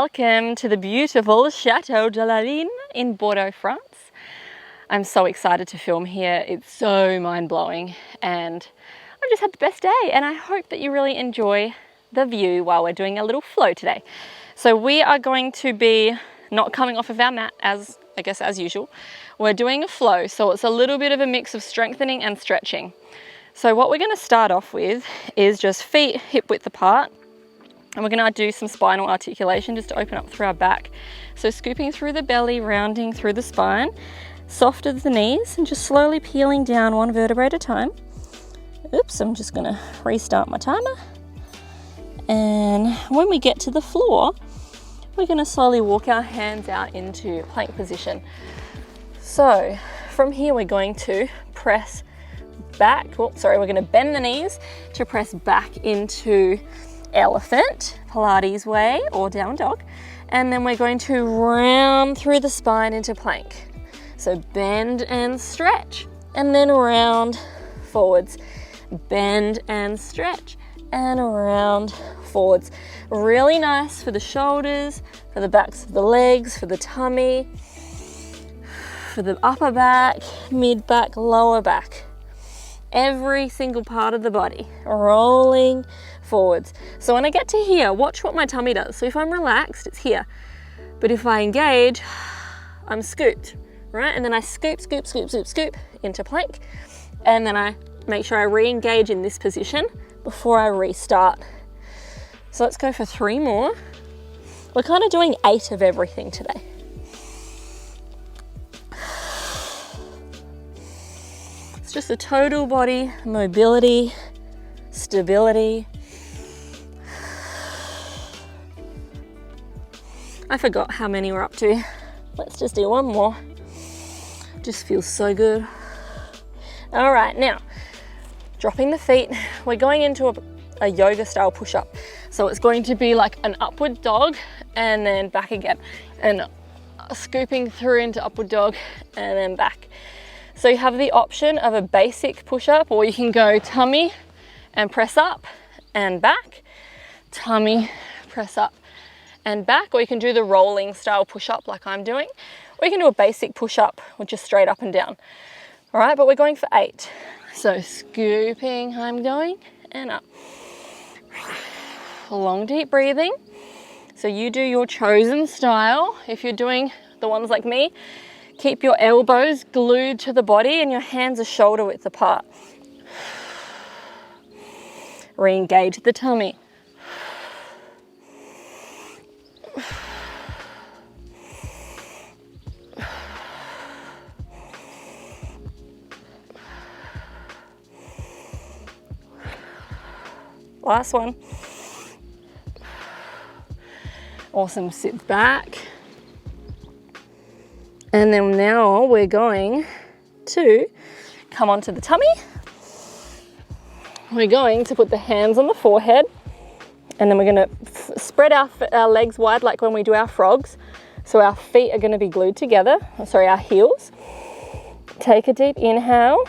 Welcome to the beautiful Chateau de la Ligne in Bordeaux, France. I'm so excited to film here. It's so mind-blowing and I've just had the best day, and I hope that you really enjoy the view while we're doing a little flow today. So we are going to be not coming off of our mat as usual. We're doing a flow, so it's a little bit of a mix of strengthening and stretching. So what we're going to start off with is just feet hip width apart. And we're going to do some spinal articulation just to open up through our back. So scooping through the belly, rounding through the spine, soft as the knees, and just slowly peeling down one vertebrae at a time. Oops, I'm just going to restart my timer. And when we get to the floor, we're going to slowly walk our hands out into plank position. So from here, we're going to press back. We're going to bend the knees to press back into elephant, Pilates way, or down dog. And then we're going to round through the spine into plank. So bend and stretch, and then round forwards. Bend and stretch, and around forwards. Really nice for the shoulders, for the backs of the legs, for the tummy, for the upper back, mid back, lower back. Every single part of the body, rolling forwards. So when I get to here, watch what my tummy does. So if I'm relaxed, it's here. But if I engage, I'm scooped, right? And then I scoop into plank. And then I make sure I re-engage in this position before I restart. So let's go for 3 more. We're kind of doing 8 of everything today. It's just a total body mobility, stability. I forgot how many we're up to. Let's just do 1 more. Just feels so good. All right, now, dropping the feet, we're going into a yoga style push-up. So it's going to be like an upward dog and then back again. And scooping through into upward dog and then back. So you have the option of a basic push-up, or you can go tummy and press up and back, tummy, press up and back, or you can do the rolling style push-up like I'm doing, or you can do a basic push-up, which is straight up and down. All right, but we're going for 8. So scooping, I'm going, and up. Long, deep breathing. So you do your chosen style. If you're doing the ones like me, keep your elbows glued to the body and your hands are shoulder width apart. Re-engage the tummy. Last one. Awesome, sit back. And then now we're going to come onto the tummy. We're going to put the hands on the forehead, and then we're going to spread our legs wide like when we do our frogs. So our feet are going to be glued together, our heels. Take a deep inhale.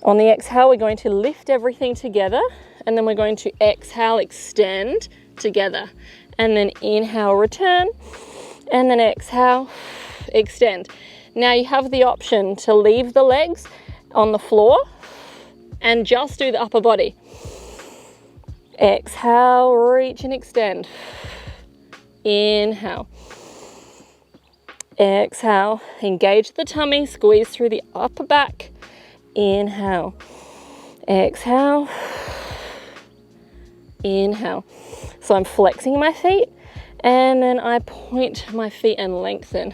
On the exhale, we're going to lift everything together, and then we're going to exhale, extend together. And then inhale, return, and then exhale, extend. Now you have the option to leave the legs on the floor and just do the upper body. Exhale, reach and extend. Inhale. Exhale, engage the tummy, squeeze through the upper back. Inhale. Exhale. Inhale. So I'm flexing my feet, and then I point my feet and lengthen.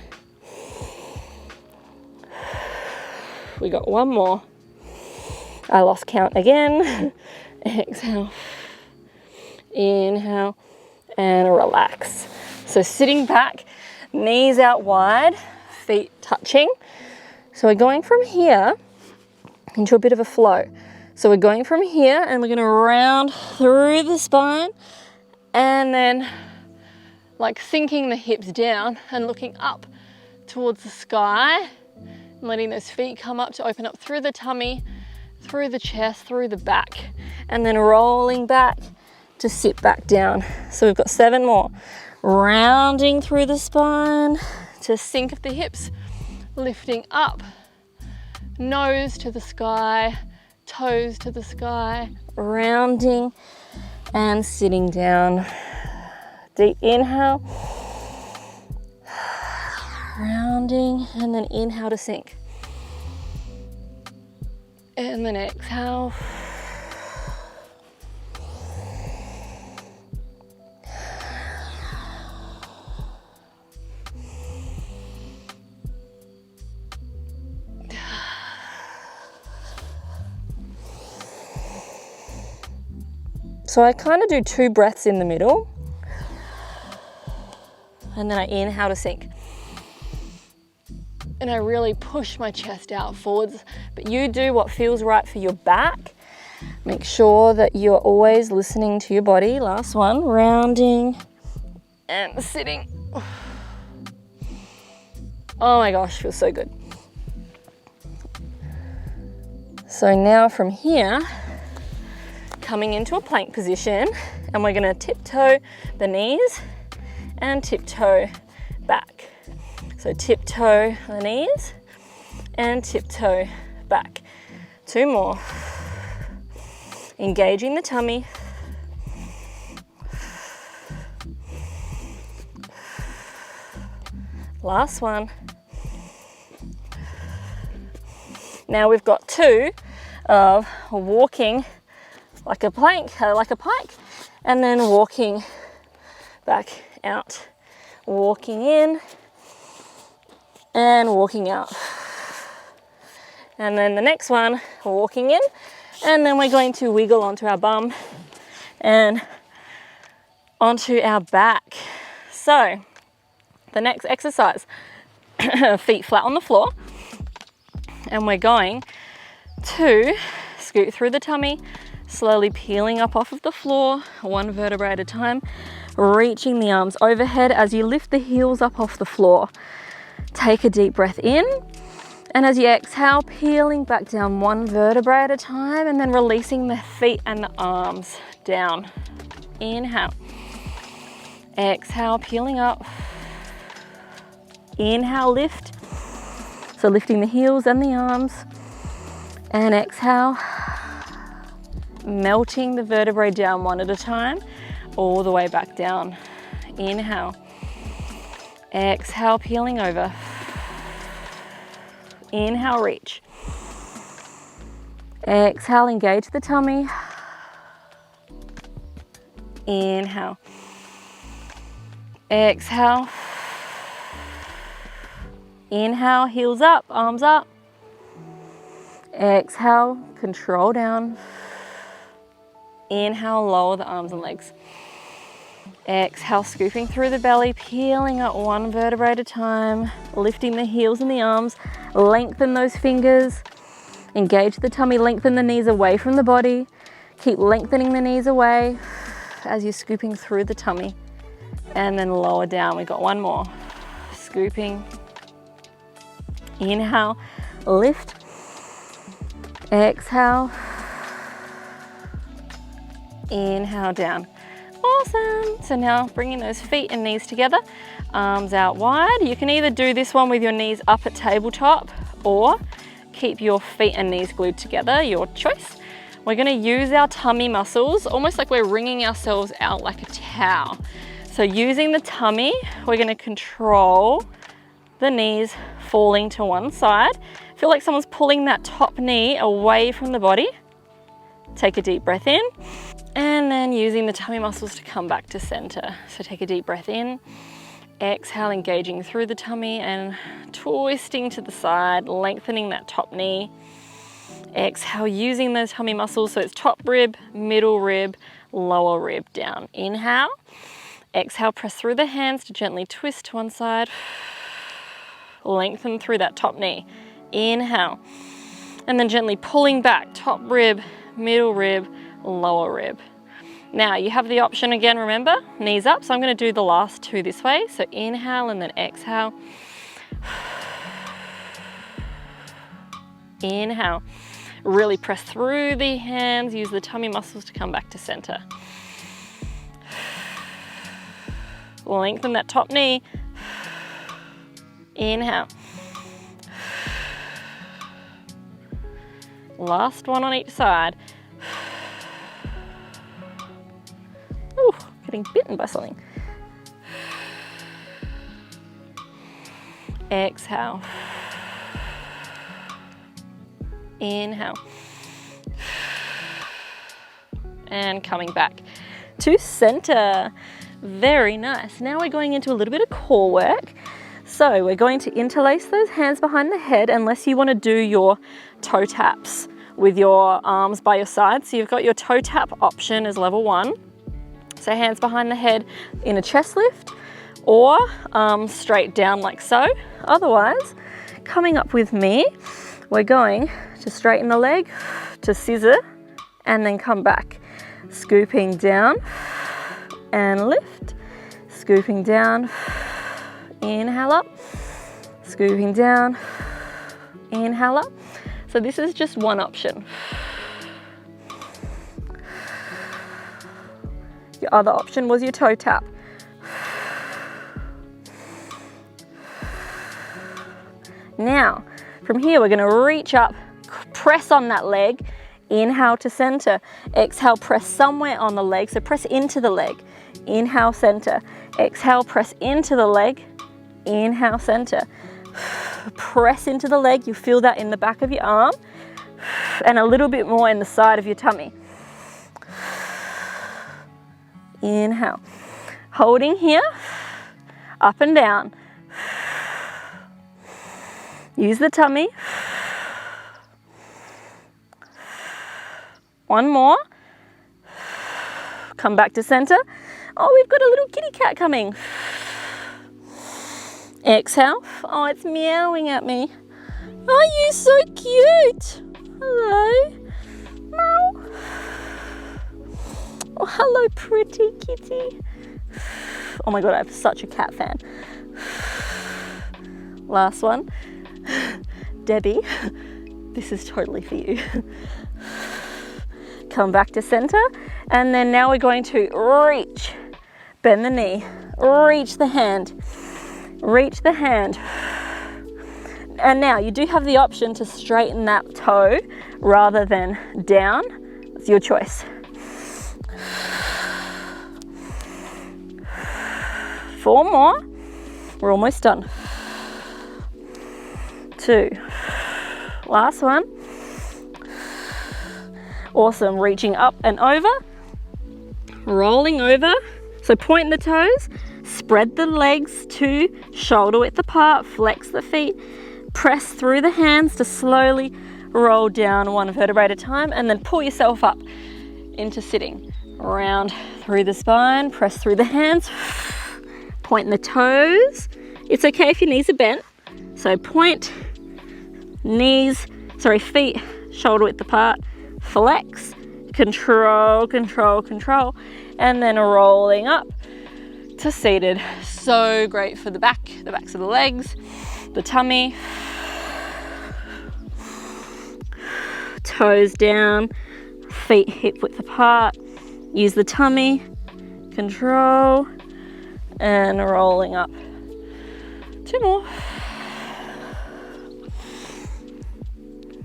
We got 1 more. I lost count again. Exhale. Inhale. And relax. So sitting back, knees out wide, feet touching. So we're going from here into a bit of a flow. So we're going from here and we're going to round through the spine, and then like sinking the hips down and looking up towards the sky, and letting those feet come up to open up through the tummy, through the chest, through the back, and then rolling back to sit back down. So we've got 7 more. Rounding through the spine to sink of the hips, lifting up, nose to the sky, toes to the sky, rounding and sitting down. Deep inhale, rounding, and then inhale to sink. And then exhale. So I kind of do 2 breaths in the middle, and then I inhale to sink. And I really push my chest out forwards, but you do what feels right for your back. Make sure that you're always listening to your body. Last one, rounding and sitting. Oh my gosh, feels so good. So now from here, coming into a plank position, and we're gonna tiptoe the knees and tiptoe back. So tiptoe the knees and tiptoe back. 2 more. Engaging the tummy. Last one. Now we've got 2 of walking like a plank, like a pike, and then walking back out. Walking in and walking out. And then the next one, walking in, and then we're going to wiggle onto our bum and onto our back. So the next exercise, feet flat on the floor, and we're going to scoot through the tummy, slowly peeling up off of the floor, 1 vertebrae at a time, reaching the arms overhead as you lift the heels up off the floor. Take a deep breath in, and as you exhale, peeling back down 1 vertebrae at a time, and then releasing the feet and the arms down. Inhale. Exhale, peeling up. Inhale, lift. So lifting the heels and the arms. And exhale, melting the vertebrae down 1 at a time, all the way back down. Inhale. Exhale, peeling over. Inhale, reach. Exhale, engage the tummy. Inhale. Exhale. Inhale, heels up, arms up. Exhale, control down. Inhale, lower the arms and legs. Exhale, scooping through the belly, peeling up 1 vertebrae at a time, lifting the heels and the arms, lengthen those fingers, engage the tummy, lengthen the knees away from the body, keep lengthening the knees away as you're scooping through the tummy, and then lower down. We've got 1 more. Scooping. Inhale, lift. Exhale. Inhale, down. Awesome. So now bringing those feet and knees together, arms out wide. You can either do this one with your knees up at tabletop or keep your feet and knees glued together, your choice. We're going to use our tummy muscles, almost like we're wringing ourselves out like a towel. So using the tummy, we're going to control the knees falling to one side. Feel like someone's pulling that top knee away from the body. Take a deep breath in, and then using the tummy muscles to come back to center. So take a deep breath in, exhale, engaging through the tummy and twisting to the side, lengthening that top knee. Exhale, using those tummy muscles, so it's top rib, middle rib, lower rib down. Inhale, exhale, press through the hands to gently twist to one side. Lengthen through that top knee. Inhale, and then gently pulling back, top rib, middle rib, lower rib. Now you have the option again, remember, knees up. So I'm going to do the last 2 this way. So inhale and then exhale. Inhale. Really press through the hands, use the tummy muscles to come back to center. Lengthen that top knee. Inhale. Last one on each side. Ooh, getting bitten by something. Exhale. Inhale. And coming back to center. Very nice. Now we're going into a little bit of core work. So we're going to interlace those hands behind the head, unless you want to do your toe taps with your arms by your side. So you've got your toe tap option as level 1. So hands behind the head in a chest lift, or arms straight down like so. Otherwise, coming up with me, we're going to straighten the leg, to scissor, and then come back. Scooping down and lift, scooping down, inhale up, scooping down, inhale up. So this is just one option. Your other option was your toe tap. Now, from here we're going to reach up, press on that leg, inhale to center, exhale, press somewhere on the leg, so press into the leg, inhale, center, exhale, press into the leg, inhale, center, press into the leg, you feel that in the back of your arm, and a little bit more in the side of your tummy. Inhale, holding here, up and down, use the tummy. One more. Come back to center. Oh, we've got a little kitty cat coming. Exhale. Oh, it's meowing at me. Oh, you're so cute. Hello. Meow. Oh, hello, pretty kitty. Oh my God, I'm such a cat fan. Last one. Debbie, this is totally for you. Come back to center, and then now we're going to reach, bend the knee, reach the hand, and now you do have the option to straighten that toe rather than down. It's your choice. 4 more, we're almost done. 2, last one. Awesome, reaching up and over, rolling over. So point the toes, spread the legs to shoulder width apart, flex the feet, press through the hands to slowly roll down one vertebrae at a time, and then pull yourself up into sitting. Round through the spine, press through the hands, point the toes. It's okay if your knees are bent. So point, feet shoulder width apart, flex, control, control, control, and then rolling up to seated. So great for the backs of the legs, the tummy, toes down, feet hip width apart, use the tummy, control, and rolling up. 2 more.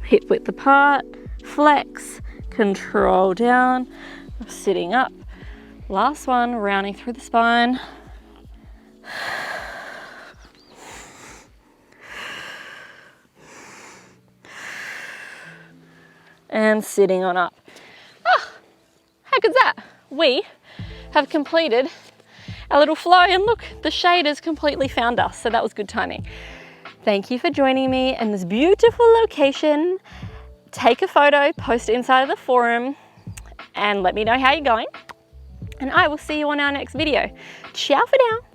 Hip width apart, flex, control down, sitting up. Last one, rounding through the spine. And sitting on up. Ah, how good's that? We have completed our little flow, and look, the shade has completely found us, so that was good timing. Thank you for joining me in this beautiful location. Take a photo, post it inside of the forum, and let me know how you're going. And I will see you on our next video. Ciao for now.